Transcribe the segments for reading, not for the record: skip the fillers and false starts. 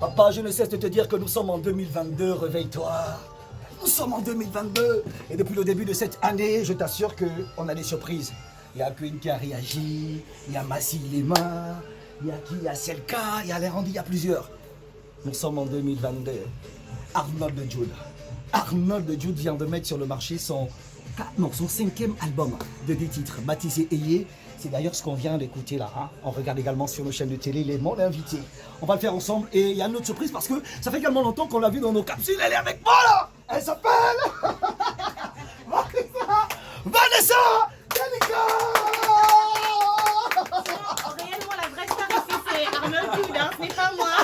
Papa, je ne cesse de te dire que nous sommes en 2022, réveille-toi. Nous sommes en 2022 et depuis le début de cette année, je t'assure qu'on a des surprises. Il y a Queen qui a réagi, il y a Massy Lema, il y a qui, il y a Selka, il y a Lerandy, il y a plusieurs. Nous sommes en 2022. Arnold Jude. Arnold Jude vient de mettre sur le marché son 5e album de 10 titres, baptisé Ayé. C'est d'ailleurs ce qu'on vient d'écouter là. Hein. On regarde également sur nos chaînes de télé, il est mon invité. On va le faire ensemble et il y a une autre surprise parce que ça fait également longtemps qu'on l'a vu dans nos capsules. Elle est avec moi là. Elle s'appelle Vanessa Gallica. Réellement, la vraie star ici, c'est Arnold Jude, hein, ce n'est pas moi.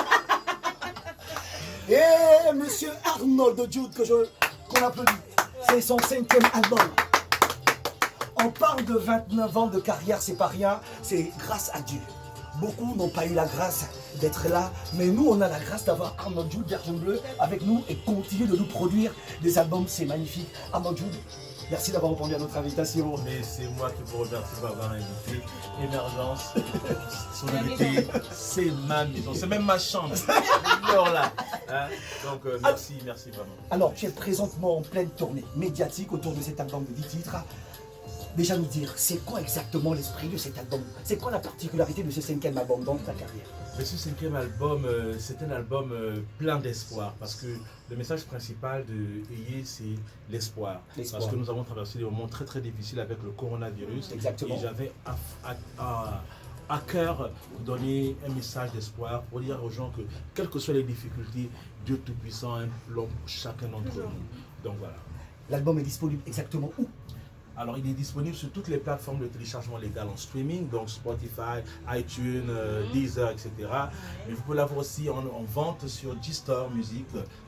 Et monsieur Arnold Jude qu'on applaudit. C'est son 5e album. On parle de 29 ans de carrière, c'est pas rien, c'est grâce à Dieu. Beaucoup n'ont pas eu la grâce d'être là, mais nous, on a la grâce d'avoir Arnold Jude, Version Bleue, avec nous et continue de nous produire des albums, c'est magnifique. Arnold Jude, merci d'avoir répondu à notre invitation. Mais c'est moi qui vous remercie pour avoir invité. Émergence, son invité, c'est ma maison, c'est même ma chambre. Alors là. Hein? Donc merci vraiment. Alors, tu es présentement en pleine tournée médiatique autour de cet album de 10 titres. Déjà nous dire, c'est quoi exactement l'esprit de cet album? C'est quoi la particularité de ce 5e album dans ta carrière? Mais ce 5e album, c'est un album plein d'espoir parce que le message principal de Ayé, c'est l'espoir. Parce que nous avons traversé des moments très très difficiles avec le coronavirus. Exactement. Et j'avais à cœur de donner un message d'espoir pour dire aux gens que, quelles que soient les difficultés, Dieu Tout-Puissant a un plan pour chacun d'entre nous. Donc voilà. L'album est disponible exactement où? Alors, il est disponible sur toutes les plateformes de téléchargement légal en streaming, donc Spotify, iTunes, Deezer, etc. Mais vous pouvez l'avoir aussi en vente sur G-Store Music,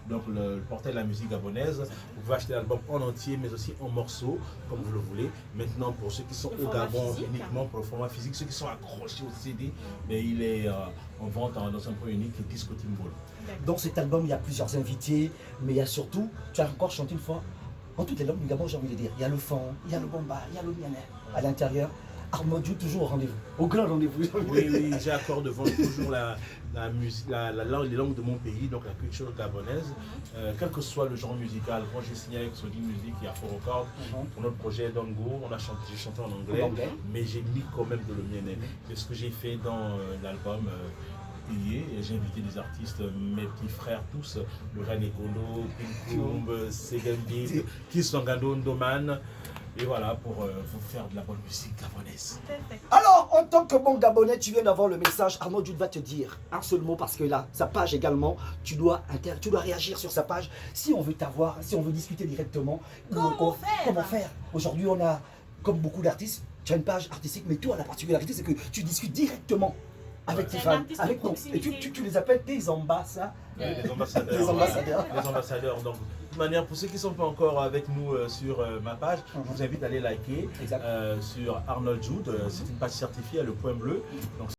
donc le portail de la musique gabonaise. Vous pouvez acheter l'album en entier, mais aussi en morceaux, comme vous le voulez. Maintenant, pour ceux qui sont au Gabon, uniquement pour le format physique, ceux qui sont accrochés au CD, mais il est en vente dans un point unique, Disco Timbal. Dans cet album, il y a plusieurs invités, mais il y a surtout, tu as encore chanté une fois, en toutes les langues du Gabon, j'ai envie de dire. Il y a le fond, il y a le bomba, il y a le mianer. À l'intérieur, Arnold Jude toujours au rendez-vous, au grand rendez-vous. Oui, j'ai à cœur de vendre toujours la musique, les langues de mon pays, donc la culture gabonaise, quel que soit le genre musical. Moi, j'ai signé avec Sony Music et Afro Records pour notre projet Dongo. J'ai chanté en anglais, mais j'ai mis quand même de le mianer. C'est ce que j'ai fait dans l'album. Et j'ai invité des artistes, mes petits frères tous, le René Kono, Pinkoum, Segembid, Kisangado Ndoman, et voilà, pour vous faire de la bonne musique gabonaise. Alors, en tant que bon Gabonais, tu viens d'avoir le message, Arnold Jude va te dire un seul mot parce que là, sa page également, tu dois réagir sur sa page. Si on veut t'avoir, si on veut discuter directement, comment faire? Aujourd'hui, on a, comme beaucoup d'artistes, tu as une page artistique, mais toi, la particularité, c'est que tu discutes directement avec tes fans, avec nous. Et tu les appelles tes ambassadeurs. Les ambassadeurs. Les ambassadeurs. Donc, de toute manière, pour ceux qui ne sont pas encore avec nous sur ma page, je vous invite à aller liker sur Arnold Jude. C'est une page certifiée, le point bleu. Donc,